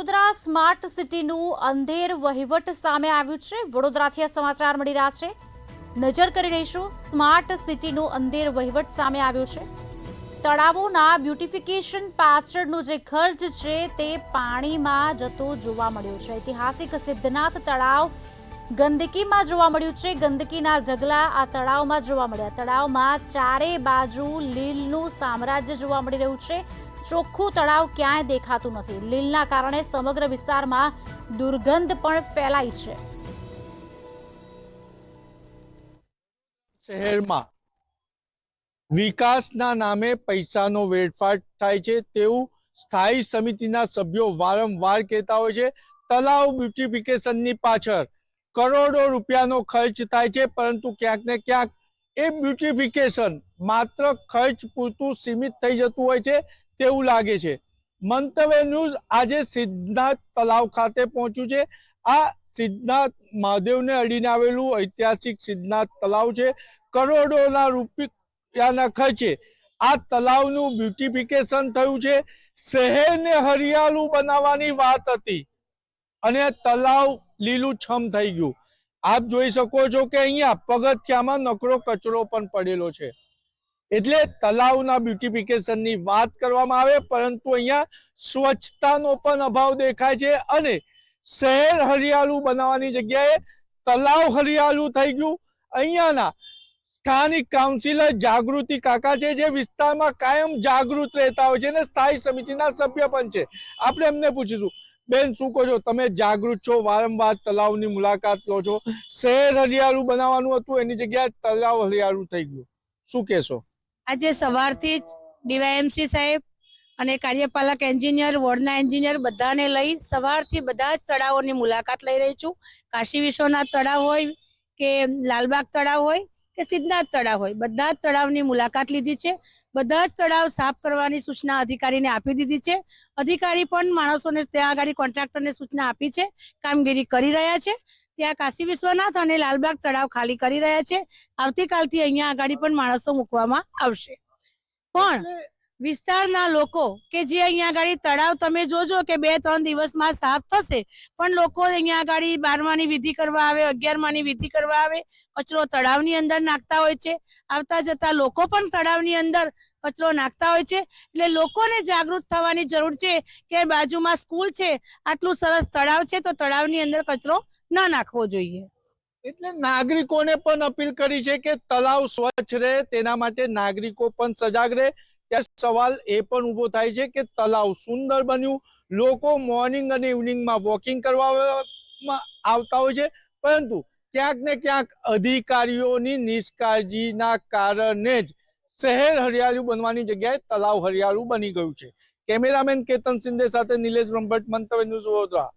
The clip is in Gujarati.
વડોદરા સ્માર્ટ સિટીનું અંધેર વહીવટ સામે આવ્યું છે। વડોદરાથી આ સમાચાર મળી રહ્યા છે। નજર કરી લઈશું। સ્માર્ટ સિટીનું અંધેર વહીવટ સામે આવ્યો છે। તળાવોના બ્યુટિફિકેશન પાછળનો જે ખર્ચ છે તે પાણીમાં જતો જોવા મળ્યો છે। ઐતિહાસિક સિદ્ધનાથ તળાવ ગંદકીમાં જોવા મળ્યું છે। ગંદકીના ઢગલા આ તળાવમાં જોવા મળ્યા। તળાવમાં ચારે બાજુ લીલનું સામ્રાજ્ય જોવા મળી રહ્યું છે। ચોખ્ખું તળાવ ક્યાંય દેખાતું નથી। લીલના કારણે સમગ્ર વિસ્તારમાં દુર્ગંધ પણ ફેલાઈ છે। શહેરમાં વિકાસના નામે પૈસાનો વેડફાટ થાય છે તેવું સ્થાયી સમિતિના સભ્યો વારંવાર કહેતા હોય છે। તળાવ બ્યુટિફિકેશનની પાછળ કરોડો રૂપિયાનો ખર્ચ થાય છે, પરંતુ ક્યાંક ને ક્યાંક એ બ્યુટિફિકેશન માત્ર ખર્ચ પૂરતું સીમિત થઈ જતું હોય છે તેવું લાગે છે। મંતવ્ય ન્યૂઝ આજે સિદ્ધનાથ તળાવ ખાતે પહોંચ્યું છે। આ સિદ્ધનાથ મહાદેવને અડીને આવેલું ઐતિહાસિક સિદ્ધનાથ તળાવ છે। કરોડોના રૂપિયાના ખર્ચે આ તળાવનું બ્યુટિફિકેશન થયું છે। શહેરને હરિયાળું બનાવવાની વાત હતી અને તળાવ લીલુંછમ થઈ ગયું। આપ જોઈ શકો છો કે અહીંયા પગથિયામાં નકરો કચરો પણ પડેલો છે। એટલે તળાવના બ્યુટિફિકેશનની વાત કરવામાં આવે, પરંતુ અહીંયા સ્વચ્છતાનો પણ અભાવ દેખાય છે અને શહેર હરિયાળું બનાવવાની જગ્યાએ તળાવ હરિયાળું થઈ ગયું। અહીંયાના સ્થાનિક કાઉન્સિલર જાગૃતિ કાકા છે, જે વિસ્તારમાં કાયમ જાગૃત રહેતા હોય છે અને સ્થાયી સમિતિના સભ્ય પણ છે। આપણે એમને પૂછીશું, બેન શું કહો છો? તમે જાગૃત છો, વારંવાર તળાવની મુલાકાત લો છો। શહેર હરિયાળું બનાવવાનું હતું, એની જગ્યાએ તળાવ હરિયાળું થઈ ગયું, શું કહેશો? આજે સવારથી જ ડીવાયએમસી સાહેબ અને કાર્યપાલક એન્જિનિયર, વોર્ડના એન્જિનિયર બધાને લઈ સવારથી બધા જ તળાવોની મુલાકાત લઈ રહી છું। કાશી વિશ્વનાથ તળાવ હોય કે લાલબાગ તળાવ હોય કે સિદ્ધનાથ તળાવ હોય, બધા જ તળાવની મુલાકાત લીધી છે। બધા જ તળાવ સાફ કરવાની સૂચના અધિકારીને આપી દીધી છે। અધિકારી પણ માણસોને ત્યાં આગળ કોન્ટ્રાક્ટરને સૂચના આપી છે, કામગીરી કરી રહ્યા છે। ત્યાં કાશી વિશ્વનાથ અને લાલબાગ તળાવ ખાલી કરી રહ્યા છે। આવતીકાલથી અહીંયા આગળ પણ માણસો મૂકવામાં આવશે। પણ વિસ્તારના લોકો કે જે અહીંયા આગળ તળાવ તમે જોજો કે 2-3 દિવસમાં સાફ થશે, પણ લોકો અહીંયા આગળ 12માની વિધિ કરવા આવે, 11માની વિધિ કરવા આવે, કચરો તળાવની અંદર નાખતા હોય છે। આવતા જતા લોકો પણ તળાવની અંદર કચરો નાખતા હોય છે। એટલે લોકોને જાગૃત થવાની જરૂર છે કે બાજુમાં સ્કૂલ છે, આટલું સરસ તળાવ છે, તો તળાવની અંદર કચરો ન નાખવો જોઈએ। એટલે નાગરિકોને પણ અપીલ કરી છે કે તળાવ સ્વચ્છ રહે, તેના માટે નાગરિકો પણ સજાગ રહે। ત્યાં સવાલ એ પણ ઉભો થાય છે કે તળાવ સુંદર બન્યું, લોકો મોર્નિંગ અને ઇવનિંગમાં વોકિંગ કરવામાં આવતા હોય છે, પરંતુ ક્યાંક ને ક્યાંક અધિકારીઓની નિષ્કાળજીના કારણે જ શહેર હરિયાળું બનવાની જગ્યાએ તળાવ હરિયાળું બની ગયું છે। કેમેરામેન કેતન સિંધે સાથે નિલેશ બ્રહ્મભટ્ટ, મંતવ્ય ન્યૂઝ વડોદરા।